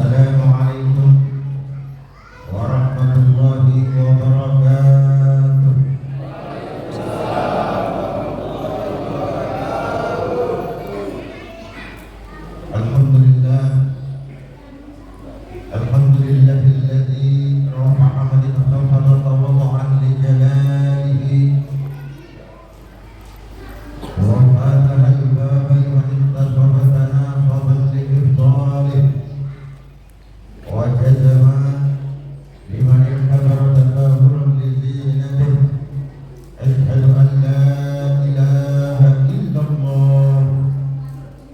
Assalamualaikum warahmatullahi wabarakatuh. Alhamdulillah, alhamdulillahilladzi rafa'a man khafada tawaddu'an li jalalihi wa fataha al-baba liman intasaba tanasaban li ifdalih wa jazama liman ihtabara tadahuran li zinatih. Ashhadu an la ilaha illallah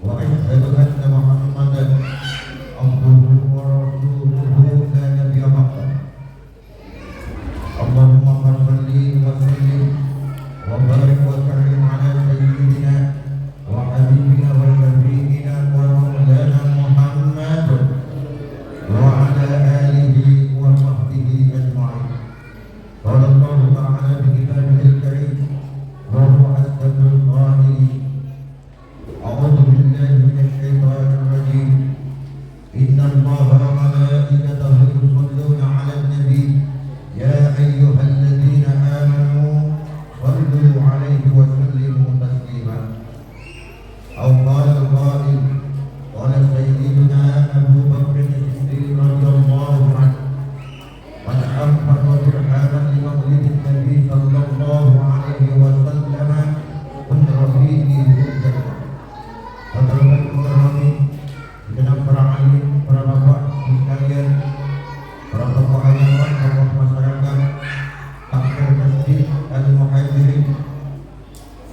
wa ashhadu anna Muhammadan abduhu wa rasuluhu la nabiyya ba'dah. Allahumma shalli wa sallim wa barik wa karrim ala sayyidina wa habibina wa syafi'ina wa maulana Muhammad wa ala alihi wa sahbihi ajma'in. Qala Allah ta'ala fi kitabihil karim wa huwa asdaqul qa'ilin. A'udzu billahi minasy syaithanir rajim. Innallaha wa malaikatahu yusholluna 'alan nabi ya ayyuhalladzina amanu shallu 'alaihi wa sallimu taslima. Aw qala al-qa'il qala sayyiduna Abu Bakr as-Siddiq radhiyallahu anhu man anfaqa dirhaman li mawlidin nabi sallallahu 'alaihi wa sallam kuntu fihi hujjah. Hadirin sekalian, segenap para alim, para bapak sekalian, para tokoh agama, tokoh masyarakat, takmir masjid, al-muhajirin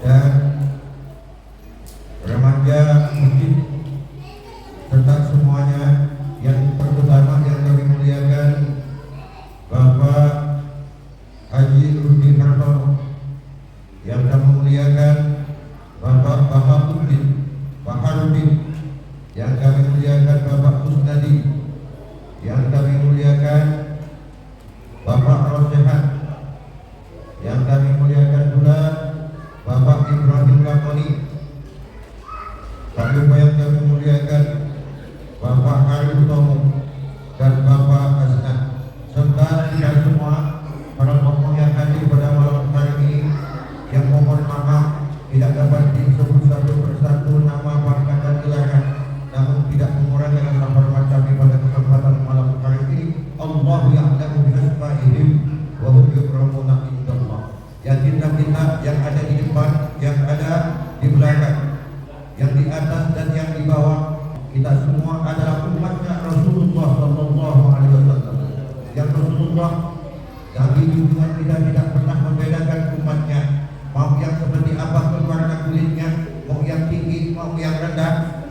dan remaja masjid serta semuanya yang terutama yang kami muliakan Bapak Haji Rudi Hartono, yang kami muliakan Bapak Baharudin, yang kami muliakan Bapak Kusnadi, yang kami muliakan Bapak Rosehan, yang kami muliakan pula Bapak Ibrahim Lakoni, tapi yang kami muliakan Bapak Arif Tomo dan Bapak Asnan, serta tidak semua para tokoh yang hadir pada malam hari ini, yang mohon maaf tidak dapat disebut satu persatu nama, pangkat dan gelar, namun tidak mengurangi rasa hormat kami pada kesempatan malam hari ini. Allahu ya'lamu bi asma'ihim wa hum yukramuna indallah. Yakinlah kita yang ada di depan, yang ada di belakang, yang di atas dan yang di bawah, kita semua adalah umatnya Rasulullah sallallahu alaihi wasallam. Yang Rasulullah dari junjungan kita tidak pernah membedakan umatnya, mau yang seperti apa warna kulitnya, mau yang tinggi, mau yang rendah,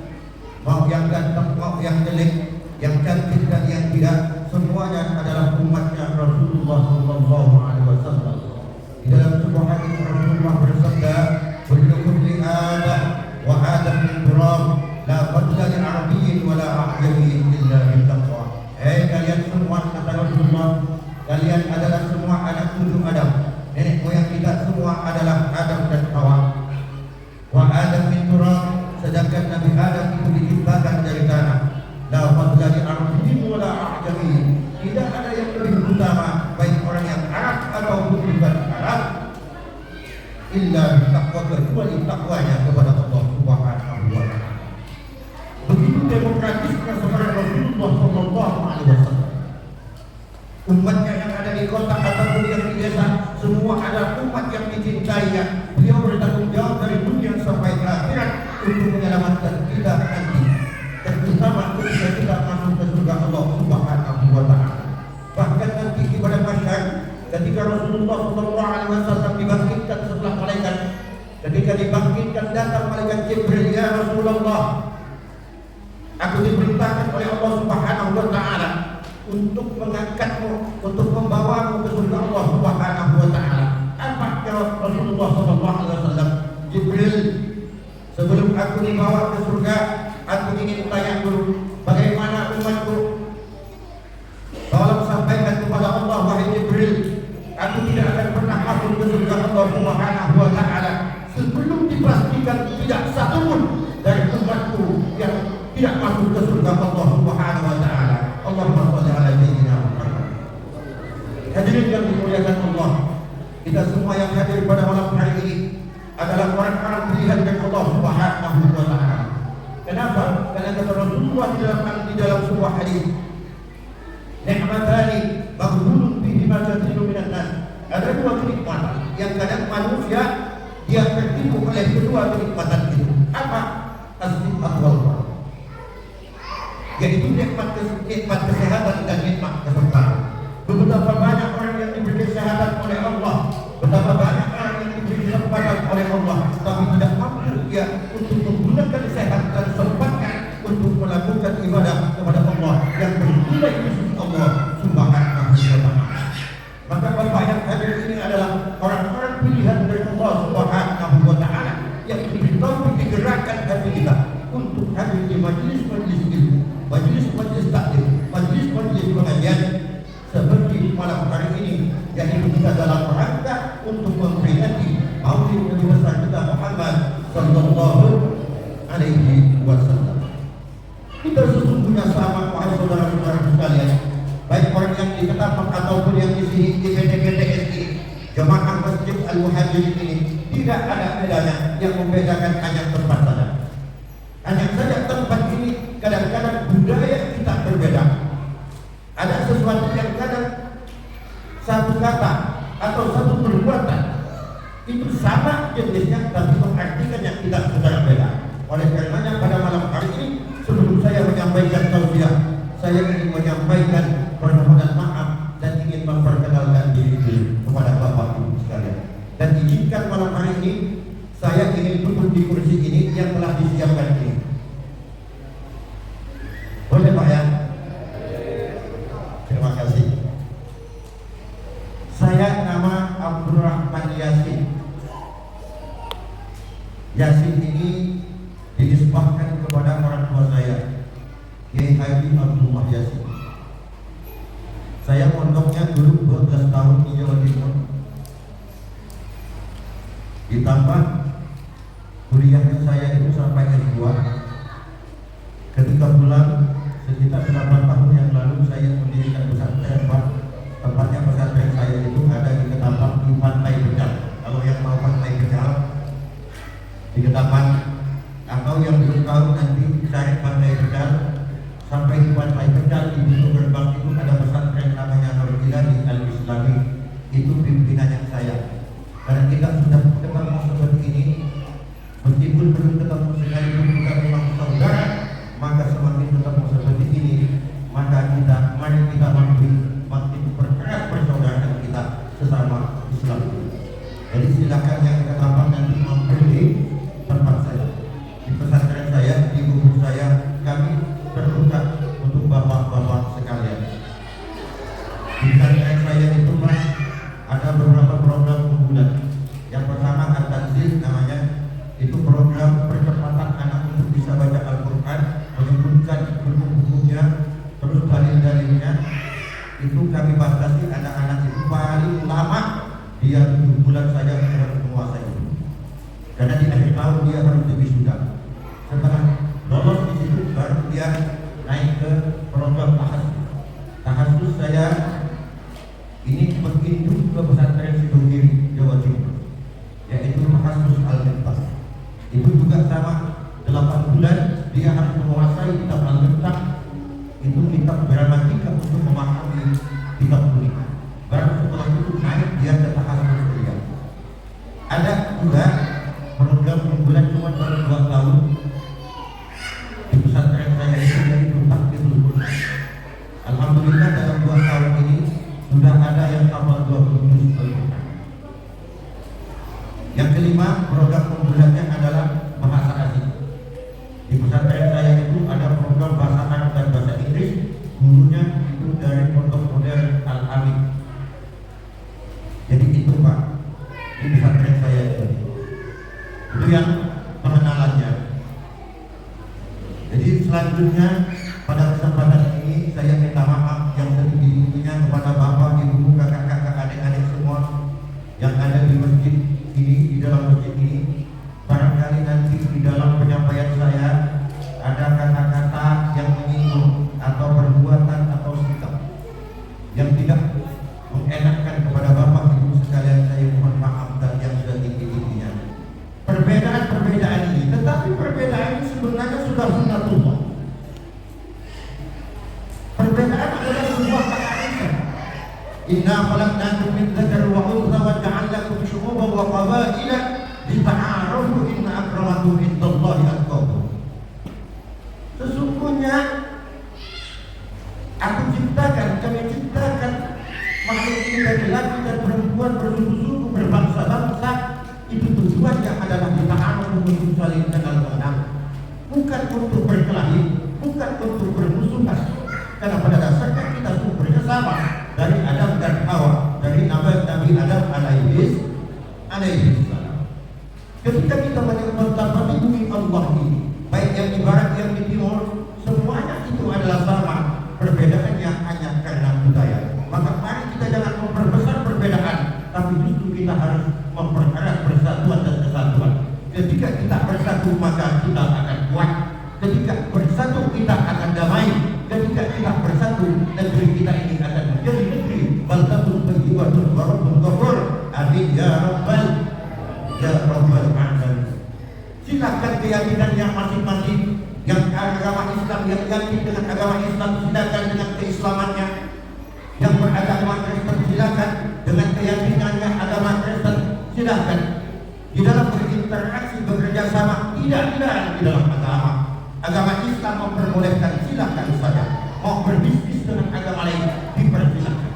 mau yang ganteng, mau yang jelek, yang cantik dan yang tidak, semuanya adalah umatnya Rasulullah sallallahu alaihi wasallam. Di dalam sebuah hadis Rasulullah bersabda, "Kullukum li Adam wa Adam min turab, la fadla li Arabiyyin wa la A'jamiyyin illa bil taqwa." Kalian semua, kata Rasulullah, kalian adalah semua anak cucu Adam. Nenek moyang kita semua adalah Adam dan Hawa. Wa Adam min turab, sedangkan Nabi Adam itu diciptakan dari tanah. La fadla li Arabiyyin wa la A'jamiyyin. Tidak ada yang lebih utama, baik orang yang Arab ataupun bukan Arab, illa bittaqwa, kecuali takwanya kepada Allah Subhanahu wa ta'ala. Begitu demokratisnya saudara Rasulullah sallallahu alaihi wasallam. Umatnya yang ada di kota ataupun yang di desa, semua adalah umat yang dicintainya. Beliau bertanggung jawab dari dunia sampai ke akhirat untuk menyelamatkan kita nanti, dan terutama ketika kita masuk ke surga Allah Subhanahu wa ta'ala. Bahkan nanti di pada masyarakat, ketika Rasulullah sallallahu alaihi wasallam dibangkitkan setelah malaikat, ketika dibangkitkan datang malaikat Jibril, "Ya Rasulullah, aku diperintahkan oleh Allah Subhanahu wa ta'ala untuk mengangkatmu, untuk membawamu ke surga Allah Subhanahu wa ta'ala." Apa jawab Rasulullah sallallahu alaihi wasallam? "Jibril, sebelum aku dibawa ke surga, aku ingin tanya dulu, bagaimana umatku? Tolong sampaikan kepada Allah, wahai Jibril, aku tidak akan pernah masuk ke surga Allah Subhanahu wa ta'ala sebelum dipastikan tidak satu pun dari umatku yang tidak masuk ke surga Allah terkenal di dalam sebuah hadis, nikmatani maghlulun bihima katsirun minan nas. Ada dua kenikmatan yang kadang manusia dia tertipu oleh kedua kenikmatan itu. Apa? As-sihhat wal farah. Yaitu nikmat kesehatan dan nikmat keselamatan. Betapa banyak orang yang diberi kesehatan oleh Allah, betapa banyak orang yang diberi kesempatan oleh Allah, tapi tidak mampu dia untuk menggunakan kesehatan dan kesempatan untuk melakukan ibadah kepada Allah yang bernilai khusus Allah Subhanahu wa Ta'ala. Maka Bapak yang hadir ini adalah orang-orang pilihan dari Allah Subhanahu wa Ta'ala yang diberitahu digerakkan hati kita untuk hadir di majelis-majelis ilmu, majelis-majelis taklim, majelis-majelis pengajian seperti malam hari ini, yaitu kita dalam rangka untuk memperingati Maulid Nabi besar kita Muhammad sallallahu alaihi wasallam. Kita sesungguhnya sama, wahai saudara-saudara sekalian, baik orang yang di Ketapang ataupun yang di sini di PTPTSI, jemaah Masjid Al-Muhajirin ini tidak ada bedanya. Yang membedakan hanya tempat saja. Hanya saja tempat ini kadang-kadang budaya kita berbeda. Ada sesuatu yang kadang satu kata atau satu perbuatan itu sama jenisnya, tapi mengartikannya tidak secara beda. Oleh karenanya pada malam hari ini, sebelum saya menyampaikan tausiah, saya ingin menyampaikan permohonan maaf dan ingin memperkenalkan diri kepada Bapak Ibu sekalian. Dan izinkan malam hari ini saya ingin duduk di kursi ini yang telah disiapkan ini. Boleh Pak ya? Terima kasih. Saya nama Abdurrahman Yasin. Yasin ini dinisbahkan kepada orang tua saya, Kiai Haji Abdullah Yasin. Saya mondoknya dulu 12 tahun di Jawa Timur. Ditambah kuliahnya saya itu sampai S2. Ketika pulang sekitar 8 tahun yang lalu saya mendirikan pesantren, Pak. Tempatnya pesantren saya itu ada di Ketapang di Pantai Begal. Kalau yang mau Pantai Begal di Ketapang, atau yang belum tahu nanti cari Pantai Begal sampai di Pantai Begal di pintu gerbang itu ada pesantren namanya Nurul Hilali Al-Islami. Itu pimpinannya saya. Karena kita sudah ketemu seperti ini, meskipun belum ketemu sekalipun kita memang saudara, maka semakin ketemu seperti ini, maka mari kita makin perkeras persaudaraan kita sesama Islam. Jadi silakan yang Ketapang nanti mampir di tempat saya, di pesantren saya, di guru saya, kami terbuka untuk bapak-bapak sekalian. Di pesantren saya itu Mas, ada beberapa program unggulan. Yang pertama At-Tanzil namanya, itu program percepatan anak untuk bisa baca Al-Quran, menyebutkan buku-bukunya, terus dalil-dalilnya. Itu kami batasi anak-anak itu paling lama dia 7 bulan saja harus menguasai itu. Karena di akhir tahun dia harus wisuda. Setelah lolos di situ baru dia naik ke program tahassus. Saya ini menginduk ke pesantren Sidogiri, Jawa Timur, yaitu tahassus Al-Miftah. Itu juga sama 8 bulan dia harus menguasai kitab Al-Miftah. Itu kitab gramatika untuk memahami kitab kuning. Baru setelah itu naik dia ke tahassus kuliah. Ada juga program unggulan cuma baru 2 tahun di pesantren saya itu, yaitu Tahfidzul Quran. Alhamdulillah dalam 2 tahun ini sudah ada yang hafal 20 juz Al-Quran. Yang kelima, program unggulannya adalah bahasa asing. Di pesantren saya itu ada program bahasa Arab dan bahasa Inggris. Gurunya itu dari Pondok Modern Al-Amin. Jadi itu Pak, di pesantren saya itu yang pengenalannya. Jadi selanjutnya pada kesempatan ini saya minta maaf yang setinggi-tingginya kepada bapak, ibu, kakak-kakak, adik-adik semua yang ada di masjid ini, di dalam masjid ini. Barangkali nanti di dalam penyampaian saya ada kata-kata yang menyinggung atau perbuatan atau sikap yang tidak mengenakan kepada bapak ibu sekalian, saya mohon maaf dan yang setinggi-tingginya. Perbedaan-perbedaan ini, tetapi perbedaan ini sebenarnya sudah sunnatullah. Perbedaan adalah sebuah kearifan. Inna khalaqnakum min dzakari wa untha wa ja'alnakum syu'uban wa qabaila lita'arafu inna akramakum indallahi atqakum. Sesungguhnya kami ciptakan makhluk ini dari laki dan perempuan bersuku-suku berbangsa-bangsa. Itu tujuannya adalah dita'arafu untuk saling kenal-mengenal, bukan untuk berkelahi, bukan untuk bermusuhan. Karena pada dasarnya kita sumbernya sama, dari Adam dan Hawa, dari Nabi Adam alaihi salam. Ketika kita menyebut bumi Allah ini, baik yang di barat yang di timur, semuanya itu adalah sama. Perbedaannya hanya karena budaya. Maka mari kita jangan memperbesar perbedaan, tapi justru kita harus mempererat persatuan dan kesatuan. Ketika kita bersatu maka kita akan kuat. Ketika bersatu kita akan damai. Ketika kita bersatu, negeri kita ini akan menjadi negeri baldatun thayyibatun wa rabbun ghafur. Amin ya rabbal alamin. Silakan keyakinannya masing-masing. Yang agama Islam yang yakin dengan agama Islam, silakan dengan keislamannya. Yang beragama Kristen silakan dengan keyakinannya agama Kristen, silakan. Di dalam berinteraksi bekerja sama tidak dilarang di dalam agama. Agama Islam memperbolehkan, silakan saja. Mau berbisnis dengan agama lain dipersilakan.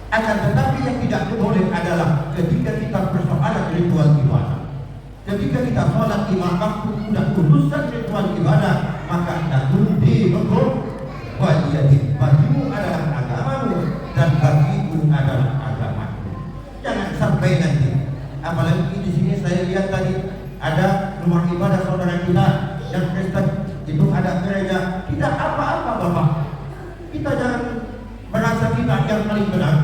Akan tetapi yang tidak boleh adalah ketika kita persoalan ritual ibadah. Ketika kita sholat di makam sudah urusan ritual ibadah, maka takun di hukum wajib. Bagimu adalah agamamu dan bagiku adalah agamaku. Jangan sampai nanti. Apalagi di sini saya lihat tadi ada rumah ibadah saudara kita yang Kristen, itu ada gereja. Tidak apa-apa Bapak. Kita jangan merasa kita yang paling benar.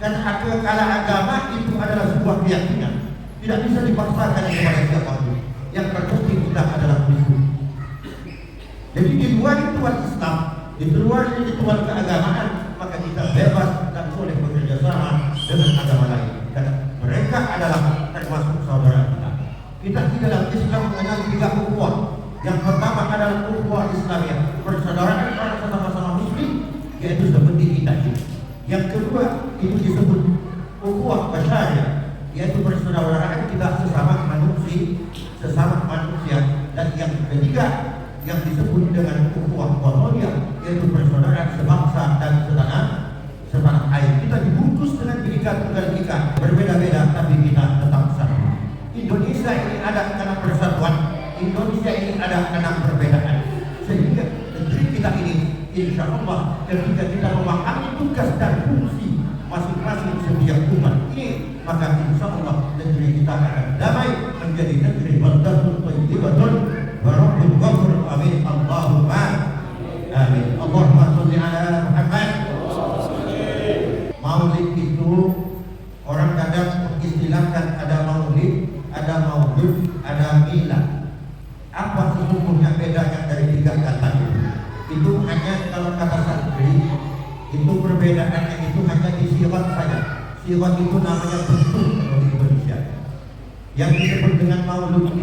Dan kalau agama itu adalah sebuah keyakinan, tidak bisa dipaksakan kepada siapapun. Yang terpenting kita adalah Kristo. Jadi di luar ritual Islam, di luar ritual keagamaan, maka kita bebas dan boleh bekerja sama dengan agama lain. Dan mereka adalah termasuk saudara kita. Kita di dalam Islam mengenal 3 ukhuwah. Yang pertama adalah ukhuwah Islamiyah, persaudaraan para sama-sama muslim, yaitu seperti kita ini. Yang kedua itu disebut ukhuwah basyariah, yaitu persaudaraan kita sesama manusia. Dan yang ketiga yang disebut dengan ukhuwah wataniyah, yaitu persaudaraan sebangsa dan setanah air. Kita dibungkus dengan Bhinneka Tunggal Ika, berbeda-beda tapi kita tetap satu. Indonesia ini ada karena persatuan, Indonesia ini ada karena perbedaan. Sehingga negeri kita ini insya Allah ketika kita memahami tugas dan fungsi masing-masing setiap umat ini, maka insya Allah negeri kita akan damai, menjadi negeri baldatun thayyibatun wa rabbun ghafur. Amin Allahumma amin. Allahumma sholli ala Muhammad. Maulid itu orang kadang mengistilahkan ada maulid, ada maulud, ada milad. Apa sesungguhnya bedanya dari 3 kata itu? Itu hanya kalau kata santri itu perbedaannya itu hanya di sirat saja. Sirat itu namanya bentuk kalau di Indonesia. Yang disebut dengan maulud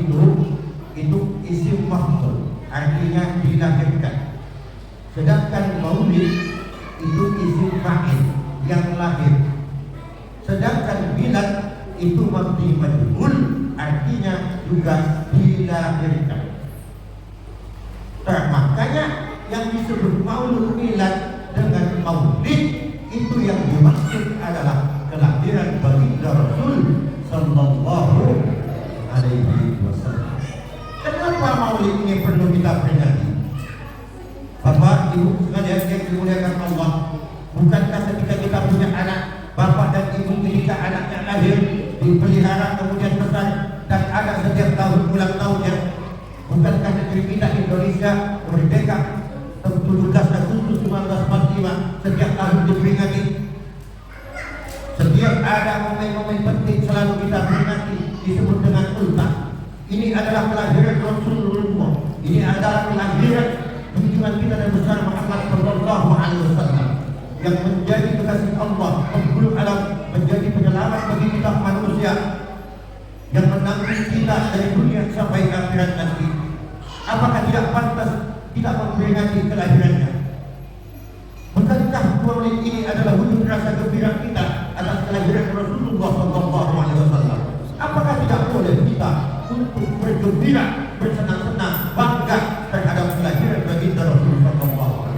itu isim maf'ul, artinya dilahirkan. Sedangkan maulid itu isim fa'il, yang lahir. Sedangkan milad itu mabni majhul, artinya juga dilahirkan. Makanya yang disebut maulud milad dengan maulid itu yang dimaksud adalah kelahiran baginda Rasul sallallahu alaihi wasallam. Kenapa maulid ini perlu kita peringati? Bapak, Ibu sekalian yang dimuliakan Allah, bukankah ketika kita punya anak, bapak dan ibu ketika anaknya lahir dipelihara kemudian besar dan ada setiap tahun ulang tahunnya? Bukankah negeri kita Indonesia merdeka 17 Agustus 1945 setiap tahun diperingati? Setiap ada momen-momen penting selalu kita peringati, disebut dengan ultah. Ini adalah kelahiran Rasulullah. Ini adalah kelahiran junjungan kita dan besar Muhammad sallallahu alaihi wasallam yang menjadi kekasih Allah, penghulu alam, menjadi penyelamat bagi kita manusia, yang menanggung kita dari dunia sampai akhirat nanti. Apakah tidak pantas kita memperingati kelahirannya? Maulid ini adalah wujud rasa gembira kita atas kelahiran Rasulullah SAW. Apakah tidak boleh kita untuk bergembira, bersenang-senang, bangga terhadap kelahiran baginda Rasulullah SAW?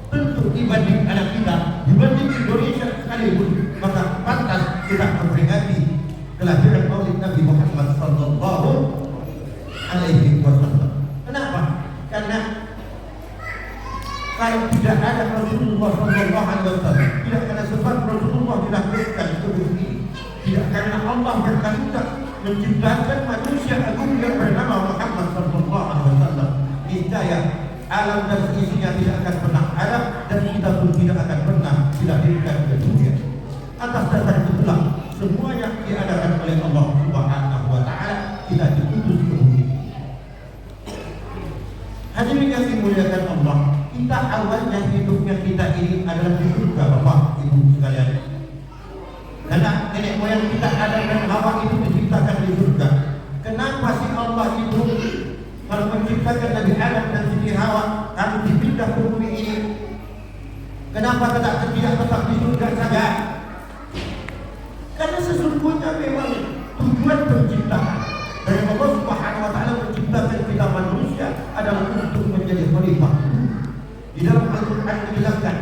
Tentu dibanding anak kita, dibanding Indonesia sekalipun, maka pantas kita memperingati kelahiran Maulid Nabi Muhammad Sallallahu Alaihi Wasallam. Kenapa? Karena kalau tidak ada Rasulullah Sallallahu Alaihi Wasallam, tidak karena sebab Rasulullah dilahirkan ke bumi ini, tidak karena Allah berkehendak menciptakan manusia agung yang bernama Muhammad Sallallahu Alaihi Wasallam, niscaya alam dan isinya tidak akan pernah ada dan kita pun tidak akan pernah dilahirkan ke dunia. Atas dasar itulah semua yang diadakan oleh Allah Subhanahu Wa Taala kita diutus ke bumi. Hadirin yang dimuliakan Allah, kita awalnya hidupnya kita ini adalah di surga, Bapak Ibu sekalian. Karena nenek moyang kita Adam dan Hawa itu diciptakan di surga. Kenapa sih Allah itu kalau menciptakan Nabi Adam dan Siti Hawa harus dipindah ke bumi ini? Kenapa tidak tetap di surga saja? Karena sesungguhnya memang tujuan penciptaan dari Allah Subhanahu Wa Taala menciptakan kita manusia adalah untuk menjadi khalifah. Di dalam Al-Quran dijelaskan,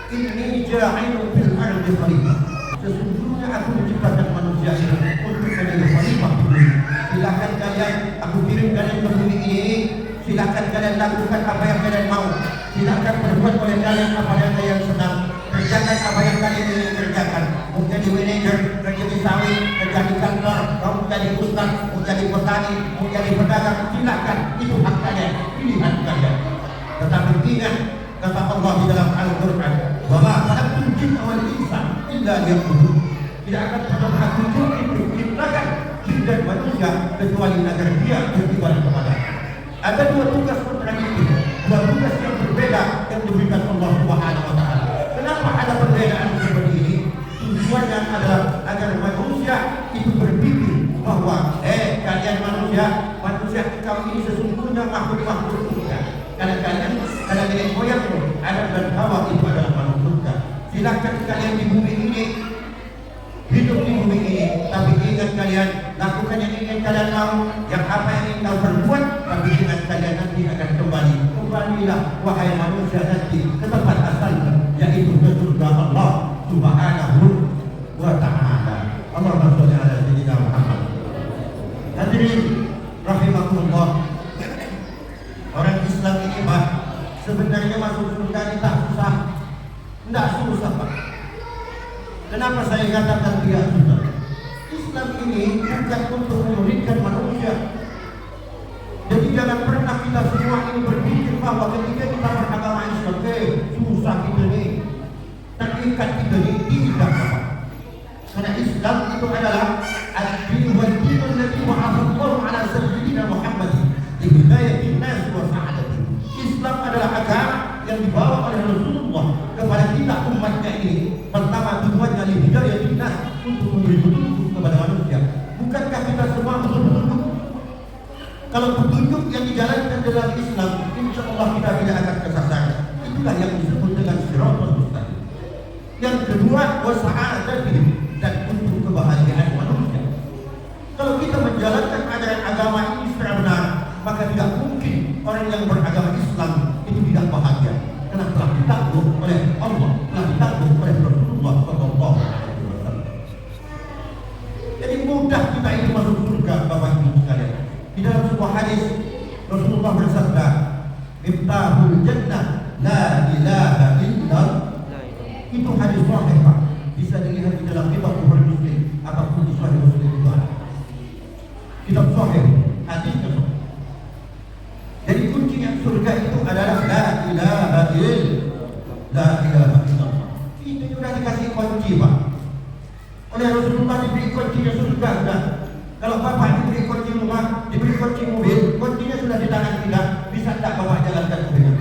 Inni ja'ilun fil ardi khalifah. Sesungguhnya aku menciptakan manusia ini untuk menjadi khalifah di bumi. Silakan kalian, aku kirim kalian ke bumi ini. Silakan kalian lakukan apa yang kalian mau. Silakan berbuat oleh kalian apa yang kalian senang. Kerjakan apa yang kalian ingin kerjakan. Mau jadi manajer, kerja di sawit, kerja di kantor, mau jadi ustaz, mau jadi petani, mau jadi pedagang, silakan. Itu hak kalian, pilihan kalian. Tetapi ingat kata Allah di dalam Al-Quran, bahwa khalaqtul jinna wal insa illa liya'budun. Tidak akan pernah aku ciptakan jin dan manusia kecuali agar dia beribadah kepada. Ada dua tugas kontradiktif, dua tugas yang berbeda yang diberikan Allah Subhanahu Wa Taala. Kenapa ada perbedaan seperti ini? Tujuannya adalah agar manusia itu berpikir bahwa kalian manusia kau ini sesungguhnya makhluk-makhluk surga. Karena nenek moyangmu Adam dan Hawa itu adalah makhluk surga. Silakan kalian di bumi ini hidup di bumi ini, tapi ingat kalian lakukan yang ingin kalian mau, yang apa yang ingin kau perbuat, tapi ingat kalian nanti akan kembalilah wahai manusia nanti ke tempat asalnya, yaitu ke surga Allah Subhanahu Wa Taala. Allahumma shalli ala sayyidina Muhammad. Hadirin rahimakumullah, orang Islam ini Pak, sebenarnya masuk surga ini tak susah. Tidak susah Pak. Kenapa saya katakan tidak susah? Islam ini bukan untuk menyulitkan manusia. Jadi jangan pernah kita semua ini berpikir bahwa ketika kita beragama Islam susah kita nih, terikat kita nih, tidak Pak. Karena Islam itu adalah ad-din wa ad-din alladhi wa'afallahu ala sayyidina Muhammad di hidayatin nas wa sa'adatin. Islam adalah agama yang dibawa oleh Rasulullah kepada kita umatnya ini. Pertama tujuannya li hidayatin nas, untuk memberi petunjuk kepada manusia. Bukankah kita semua butuh petunjuk? Kalau petunjuk yang dijalankan dalam Islam, insya Allah kita tidak akan kesasar. Itulah yang disebut dengan siratal mustaqim. Yang kedua, wasa'adatin, dan untuk kebahagiaan manusia. Kalau kita menjalankan ajaran agama ini secara benar, maka tidak mungkin orang yang beragama Islam itu tidak bahagia, karena telah ditanggung oleh Allah, telah ditanggung oleh Rasulullah Sallallahu Alaihi Wasallam. Jadi mudah kita ini masuk surga, Bapak Ibu sekalian. Di dalam sebuah hadis Rasulullah bersabda, "Miftahul jannah la ilaha illallah." Itu hadis sahih Pak. Bisa dilihat di dalam kitab Bukhari Muslim ataupun di Sahih Muslim itu ada. Kitab sahih, hadisnya sahih. Jadi kuncinya surga itu adalah la ilaha illallah. Itu sudah dikasih kunci Pak. Oleh Rasulullah diberi kuncinya surga sudah. Kalau Bapak diberi kunci rumah, diberi kunci mobil, kuncinya sudah di tangan kita, bisa tidak Bapak jalankan mobilnya?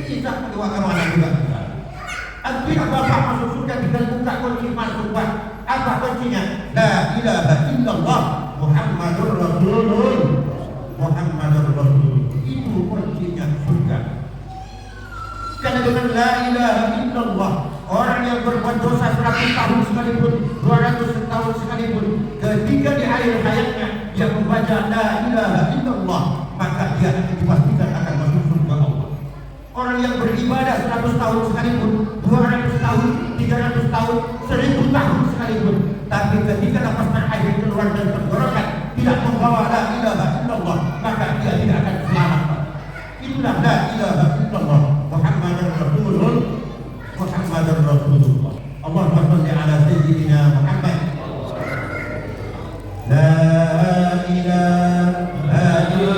Bisa bawa kemana juga bisa. Artinya Bapak masuk surga tinggal buka kunci masuk Pak. Apa kuncinya? La ilaha illallah Muhammadur Rasulullah. Muhammadur Rasulullah. Itu kuncinya surga. Karena dengan la ilaha illallah orang yang berbuat dosa 100 tahun sekalipun, 200 tahun sekalipun, ketika di akhir hayatnya dia membaca la ilaha illallah, maka dia akan dipastikan akan masuk surga Allah. Orang yang beribadah 100 tahun sekalipun, 200 tahun, 300 tahun, 1000 tahun sekalipun, tapi ketika nafas terakhir keluar dan tenggorokan tidak membawa la ilaha illallah, maka dia tidak akan selamat. Itulah la ilaha illallah Muhammadar Rasulullah. Allahumma shalli ala sayyidina Muhammad. La ilaha illallah.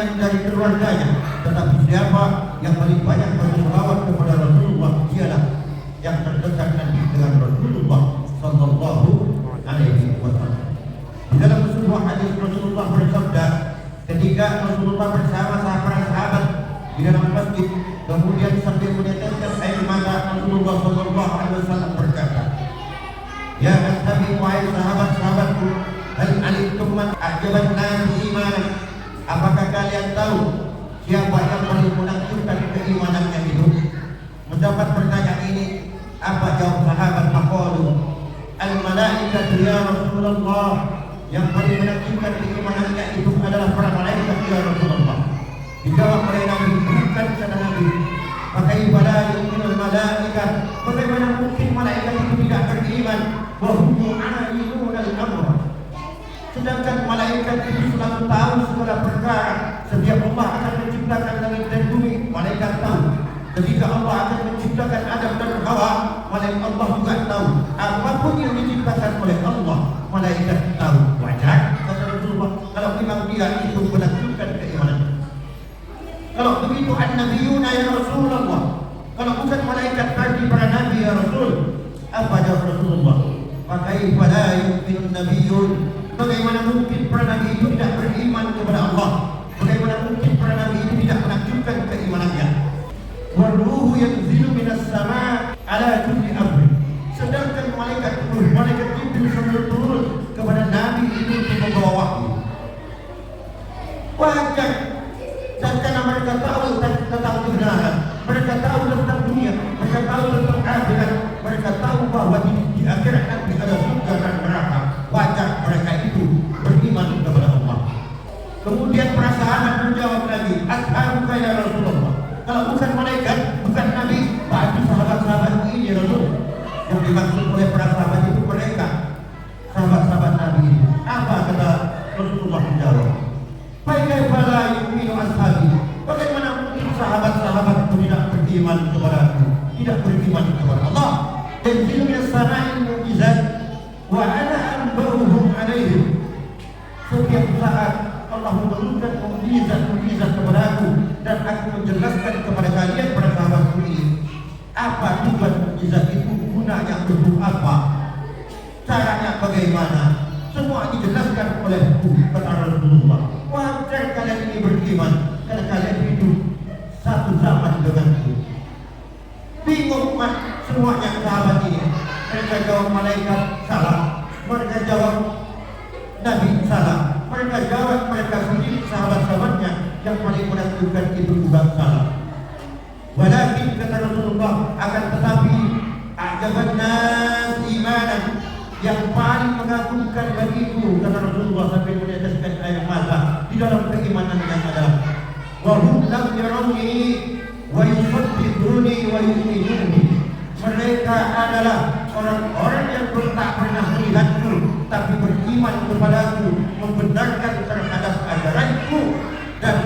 yang dari keluarganya, tetapi siapa yang paling banyak berselawat kepada Rasulullah dialah yang terdekat nanti dengan Rasulullah sallallahu alaihi wasallam. Di dalam sebuah hadis Rasulullah bersabda, ketika Rasulullah bersama para sahabat di dalam masjid, kemudian sambil meneteskan air mata, Rasulullah sallallahu alaihi wasallam berkata, "Ya ashabi, wahai sahabat-sahabatku, hal alimtum man ajaban nasi imanan?" Apakah kalian tahu siapa yang paling menakjubkan keimanannya itu? Mendapat pertanyaan ini, apa jawab sahabat? Maqalu al-malaikatu ya Rasulullah. Yang paling menakjubkan keimanannya itu adalah para malaikat ya Rasulullah. Dijawab oleh Nabi, bukan kata Nabi. Maka ibadah yu'minul malaikat, bagaimana mungkin malaikat itu tidak beriman? Wa hum yu'ayyununa al-amra. Sedangkan malaikat itu selalu tahu segala perkara. Setiap Allah akan menciptakan langit dan bumi, malaikat tahu. Ketika Allah akan menciptakan Adam dan Hawa, malaikat Allah juga tahu. Apapun yang diciptakan oleh Allah, malaikat tahu. Wajar kata Rasulullah, kalau memang dia itu menakjubkan keimanan. Kalau begitu an-nabiyuna ya Rasulullah, kalau bukan malaikat berarti para nabi ya Rasul. Apa jawab Rasulullah? Maka la yu'minun nabiyyun. Bagaimana mungkin para nabi itu tidak beriman kepada Allah? Bagaimana mungkin para nabi itu tidak menakjubkan keimanannya? Waruhu yanzilu minas sama' ala kulli amri. Sedangkan malaikat Jibril selalu turun kepada nabi itu untuk membawa wahyu. Wajar. Dan karena mereka tahu tentang kebenaran, mereka tahu tentang dunia, mereka tahu tentang akhirat, mereka tahu bahwa di akhirat nanti ada surga dan neraka. Wajar mereka itu beriman kepada Allah. Kemudian para sahabat menjawab lagi, ashabuka ya Rasulullah. Kalau bukan malaikat, bukan nabi, berarti sahabat-sahabat ini Rasul. Yang dimaksud oleh para sahabat itu mereka, sahabat-sahabat Nabi. Apa kata Rasulullah menjawab? Baiklah pada yu'minu ashabi. Bagaimana mungkin sahabat-sahabat itu tidak beriman kepada aku, tidak beriman kepada Allah? Dan ilmu sana'in mu'jizat wa ana anba'uhum alaihim. Setiap saat Allah menurunkan mukjizat kepada aku dan aku menjelaskan kepada kalian para sahabatku ini. Apa tujuan mukjizat itu, gunanya untuk apa, caranya bagaimana, semua dijelaskan oleh kata Rasulullah. Wajar kalian ini beriman karena kalian hidup satu zaman denganku. Bingung kan semuanya sahabat ini. Mereka jawab malaikat salah, mereka jawab nabi salah, mereka jawab mereka sendiri sahabat-sahabatnya yang paling menakjubkan itu juga salah. Walakin kata Rasulullah, akan tetapi ajaban nas imanan, yang paling mengagumkan bagiku kata Rasulullah sambil meneteskan air mata di dalam keimanan yang adalah wa hum lam yarawni wa yusaddiquni wa yu'minuni. Mereka adalah orang-orang yang tak pernah melihatku tapi beriman kepadaku, membenarkan terhadap ajaranku, dan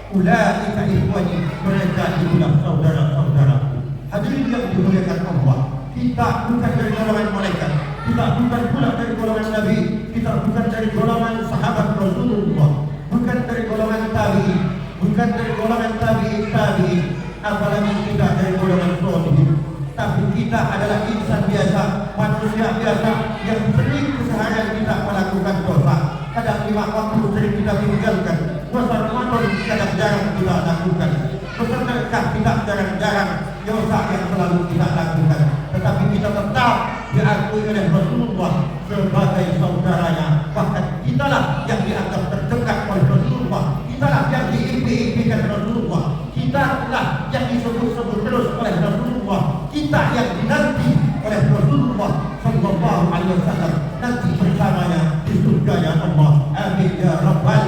ulaika ikhwani, mereka itulah saudara-saudaraku. Hadirin yang dimuliakan Allah, kita bukan dari golongan malaikat, kita bukan pula dari golongan nabi, kita bukan dari golongan sahabat Rasulullah, bukan dari golongan tabi'in, bukan dari golongan tabi'in, apalagi kita dari golongan sholihin. Tapi kita adalah insan biasa, manusia biasa yang sering keseharian kita melakukan dosa. Kadang 5 waktu sering kita tinggalkan, puasa Ramadan kadang jarang kita lakukan, bersedekah kita jarang-jarang, dosa yang selalu kita lakukan. Tetapi kita tetap diakui oleh Rasulullah sebagai saudaranya. Bahkan kitalah yang dianggap terdekat oleh Rasulullah, kitalah yang diimpi-impikan Rasulullah, kitalah yang disebut-sebut terus oleh Rasulullah, kita yang dinanti oleh Rasulullah sallallahu alaihi wasallam nanti bersamanya di surganya Allah. Amin ya rabbal.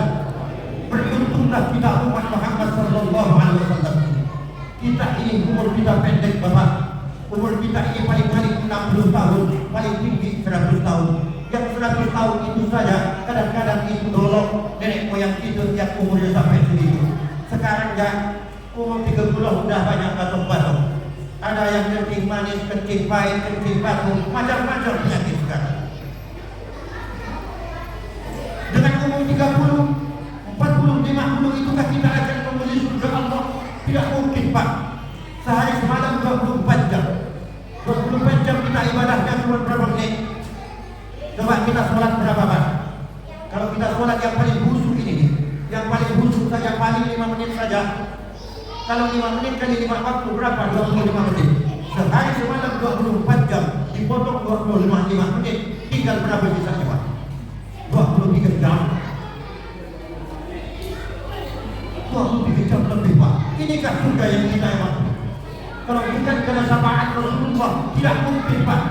Beruntunglah kita umat Muhammad sallallahu alaihi wasallam. Kita ini umur kita pendek Bapak. Umur kita ini paling-paling 60 tahun, paling tinggi 100 tahun. Yang 100 tahun itu saja kadang-kadang itu dolok nenek moyang itu yang umurnya sampai segitu. Sekarang ya umur 30 udah banyak batuk-batuk. Ada yang kencing manis, kencing pahit, kencing batuk, macam-macam penyakit sekarang. Dengan umur 30, 40, 50 itu menit saja. Kalau 5 menit kali 5 waktu berapa? 25 menit. Sehari semalam 24 jam, dipotong 25 menit, tinggal berapa sisanya Pak? 23 jam. 23 jam lebih Pak. Inikah surga yang kita emang? Kalau bukan karena syafaat Rasulullah, tidak mungkin Pak.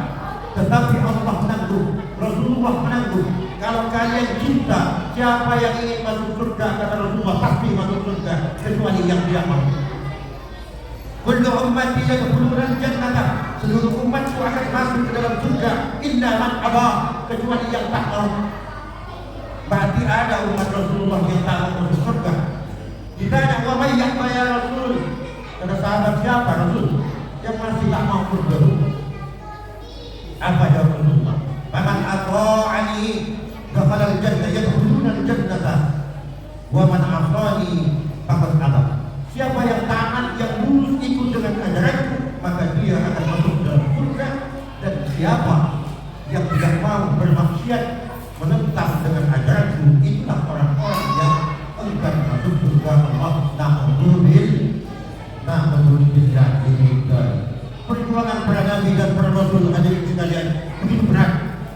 Tetapi Allah menanggung, Rasulullah menanggung. Kalau kalian cinta, siapa yang ingin masuk surga, kata Rasulullah, pasti masuk surga, kecuali yang tidak mau. Kullu ummati yadkhuluna al-jannah. Seluruh umatku akan masuk ke dalam surga, illa man aba, kecuali yang tak mau. Berarti ada umat Rasulullah yang tak mau masuk surga. Ditanya, wa may ya'ba ya Rasul? Kata sahabat, siapa Rasul yang masih tak mau surga? Apa jawab Rasulullah? Faman ata'ani dakhala al-jannah, yadkhuluna al-jannah, wa man 'asani faqad aba. Siapa yang taat, yang lurus ikut dengan ajaranku, maka dia akan masuk dalam surga. Dan siapa yang tidak mau bermaksiat, menentang dengan ajaranku, itulah orang-orang yang enggan masuk surga Allah. Na'udzubillah ini. Perjuangan para nabi dan para rasul hadirin sekalian begitu berat.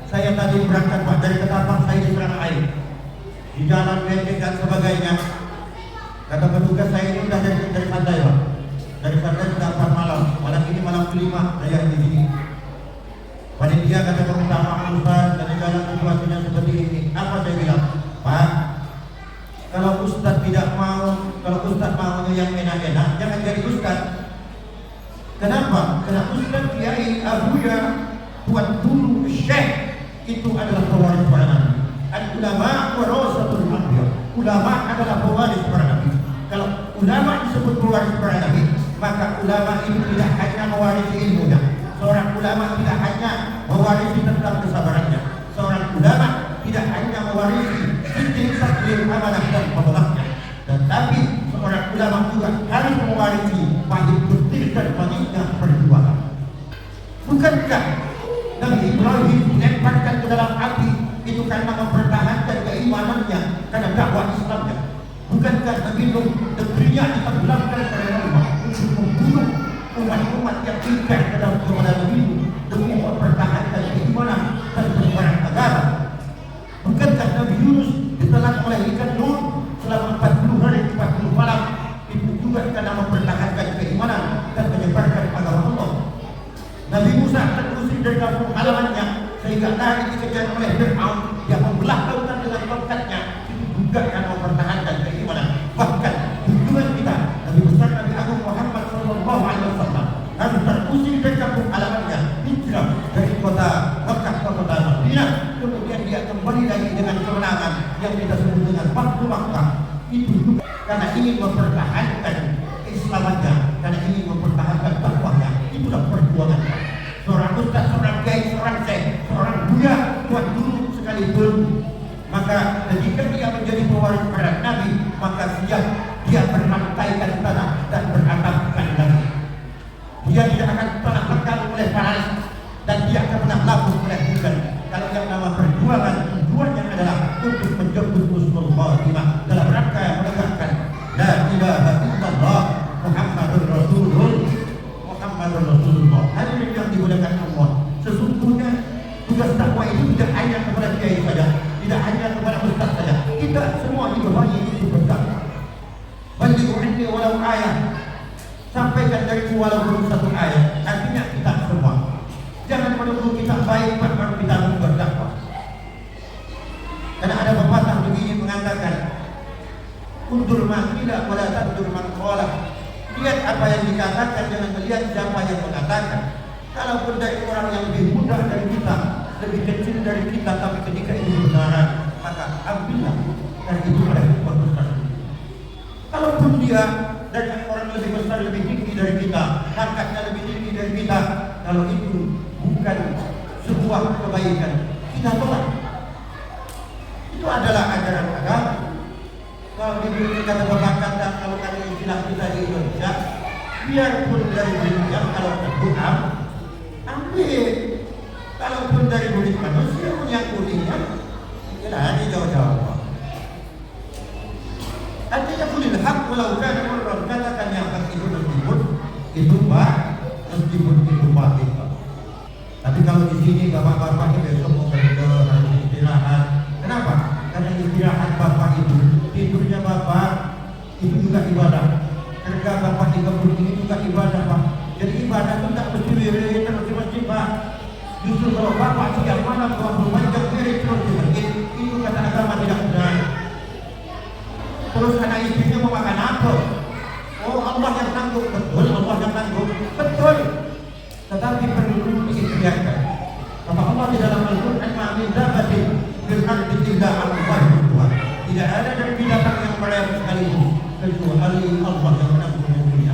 Saya tadi berangkat Pak dari Ketapang, saya diserang air di jalan becek dan sebagainya. Kata petugas, saya ini sudah dari pantai Pak. Dari pantai sudah 4 malam. Malam ini malam kelima saya di sini. Panitia kata minta maaf Ustaz, dari jalan situasinya seperti ini. Apa saya bilang? Pak, kalau Ustaz tidak mau, kalau Ustaz mau yang enak-enak, jangan jadi Ustaz. Kenapa? Karena Ustaz Kiai Abuya, Tuan Guru Syekh itu adalah pewaris para nabi. Al-ulama warasatul anbiya. Ulama adalah pewaris para nabi. Kalau ulama disebut pewaris para nabi, maka ulama itu tidak hanya mewarisi ilmunya. Seorang ulama tidak hanya mewarisi tentang kesabarannya. Seorang ulama tidak hanya mewarisi inti takdir amanah dan fadlahnya, tetapi seorang ulama juga harus mewarisi pahit betir dan pahitnya perjuangan. Bukankah Nabi Ibrahim dilemparkan ke dalam api itu karena mempertahankan keimanannya, karena dakwah Islamnya? Bukankah Nabi Nuh negerinya ditenggelamkan oleh Allah untuk membunuh umat-umat yang ingkar kepada Nabi Nuh demi mempertahankan keimanan dan penyebaran agama? Bukankah Nabi Yunus ditelan oleh ikan Nun selama 40 hari 40 malam itu juga karena mempertahankan keimanan dan menyebarkan agama Allah? Nabi Musa terusir dari kampung halamannya sehingga lari dikejar oleh Fir'aun yang membelah lautan dengan tongkatnya, itu juga karena mempertahankan keimanan. Bahkan tujuan kita, Nabi besar Nabi Agung Muhammad SAW harus terusir dari kampung halamannya, hijrah dari kota Mekah ke kota Madinah, kemudian dia kembali lagi dengan kemenangan yang kita sebut dengan Fathu Makkah. Itu juga karena ingin mempertahankan keislamannya, karena ingin mempertahankan dakwahnya. Itulah perjuangan seorang ustaz, seorang kiai, seorang syekh, seorang buya, tuan guru sekalipun. Maka ketika dia menjadi pewaris para nabi, maka siap dia bermantaikan tanah dan beratapkan langit. Dia tidak akan pernah terganggu oleh panas dan dia akan pernah labuh oleh hujan. Kalau yang nama perjuangan tujuannya adalah untuk menjemput husnul khatimah dalam rangka menegakkan la ilaha illallah Muhammadur Rasulullah. Hadirin yang dimuliakan Allah, sesungguhnya tugas dakwah itu tidak hanya kepada kiai saja, tidak hanya kepada ustaz saja. Kita semua dibawahi itu berdakwah. Balighu anni walau ayat, sampaikan dariku walaupun 1 ayat. Artinya kita semua jangan menunggu kita baik baru kita berdakwah. Karena ada pepatah begini mengatakan, undur makila wala tandur man qala. Lihat apa yang dikatakan, jangan melihat siapa yang mengatakan. Kalaupun dari orang yang lebih mudah dari kita, lebih kecil dari kita, tapi ketika itu benaran, maka ambillah dan itu adalah hikmah besar. Kalaupun dia dari orang lebih besar, lebih tinggi dari kita, harkatnya lebih tinggi dari kita, kalau itu bukan sebuah kebaikan, kita tolak. Itu adalah ajaran agama. Kalau diberi kata kata, kalau kata istilah kita di Indonesia, biarpun dari dunia, kalau berdoa, ambil. Kalaupun dari kulit manusia, yang kulitnya, tidak ada jauh-jauh. Artinya kulit hak walau kana murran, katakan yang hak itu meskipun itu batil. Tapi kalau di sini bapak-bapak ini besok mau kerja, harus istirahat. Kenapa? Karena istirahat bapak itu, tidurnya bapak itu juga ibadah. Kerja bapak di kebun ini juga ibadah, Pak. Jadi ibadah itu tak mesti wirid terus di masjid, Pak. Justru kalau bapak siang malam kalau memanjang wirid terus di masjid, itu kata agama tidak benar. Terus anak istrinya mau makan apa? Oh, Allah yang tanggung, betul, Allah yang tanggung, betul. Tetapi perlu diikhtiarkan. Kata Allah di dalam Al-Quran, "Ma'min dabatin fil ardi illa 'ala Allahi rizquha." Tidak ada dari binatang yang merayap sekalipun kecuali Allah yang menanggung dunia.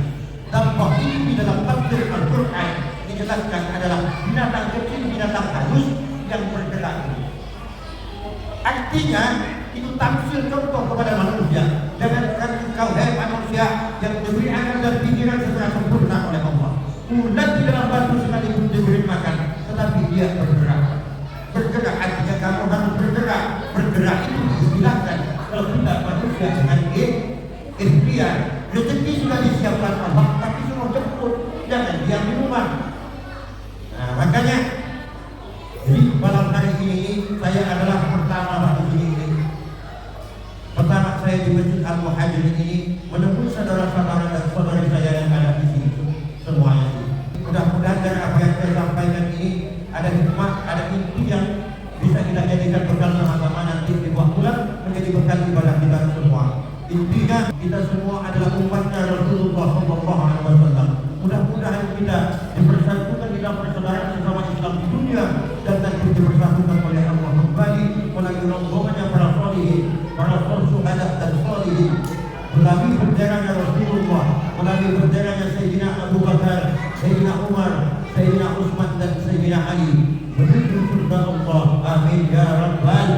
Dampak ini di dalam tafsir Al-Quran dijelaskan adalah binatang kecil, binatang halus yang bergerak. Artinya itu tafsir contoh kepada manusia. Jangankan engkau hai manusia yang diberi akal dan pikiran secara sempurna oleh Allah. Ulat di dalam batu sekalipun diberi makan, tetapi dia bergerak. Bergerak artinya kamu harus bergerak. Bergerak itu diistilahkan kalau kita manusia dengan ikhtiar. Rezeki sudah disiapkan Allah, tapi suruh jemput, jangan diam di rumah. Nah, makanya jadi malam hari ini saya adalah pertama di sini. Pertama saya di Masjid Al-Muhajirin ini menemui saudara-saudara dan saudari saya yang ada di sini semuanya. Mudah-mudahan dari apa yang saya sampaikan ini ada hikmah, ada inti yang bisa kita jadikan bekal sama-sama nanti di waktu menjadi bekal ibadah kita semua. Intinya kita semua adalah umatnya Rasulullah SAW. Mudah-mudahan kita dipersatukan di dalam persaudaraan sesama Islam di dunia dan nanti dipersatukan oleh Allah kembali melalui rombongannya para sholihin, para syuhada dan sholihin. Melalui benderanya Rasulullah, melalui benderanya Sayyidina Abu Bakar, Sayyidina Umar, Sayyidina Utsman dan Sayyidina Ali menuju surga Allah. Amin ya rabbal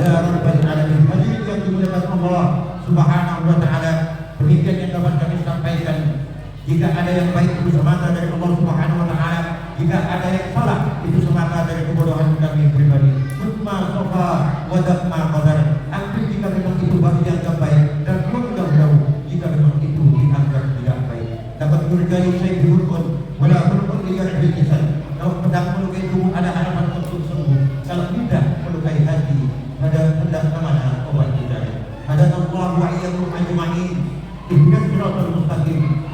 alamin. Hadirin yang dimuliakan Allah Subhanahu wa taala, demikian yang dapat kami sampaikan. Jika ada yang baik itu semata dari Allah Subhanahu wa taala, jika ada yang salah itu semata dari kebodohan kami pribadi. Mutma sofa wa dakma qadar. Ambil jika memang itu bagian yang baik dan mudah-mudahan jika memang itu dianggap tidak baik. Dapat berkali saya diurut, wala berkut lihat bikisan. Kalau pedang melukai tubuh ada harapan untuk sembuh. Kalau tidak melukai hati, ada hendak kemana obat kita. Hadanallahu wa iyyakum ajma'in. Ihdinas siratal mustaqim.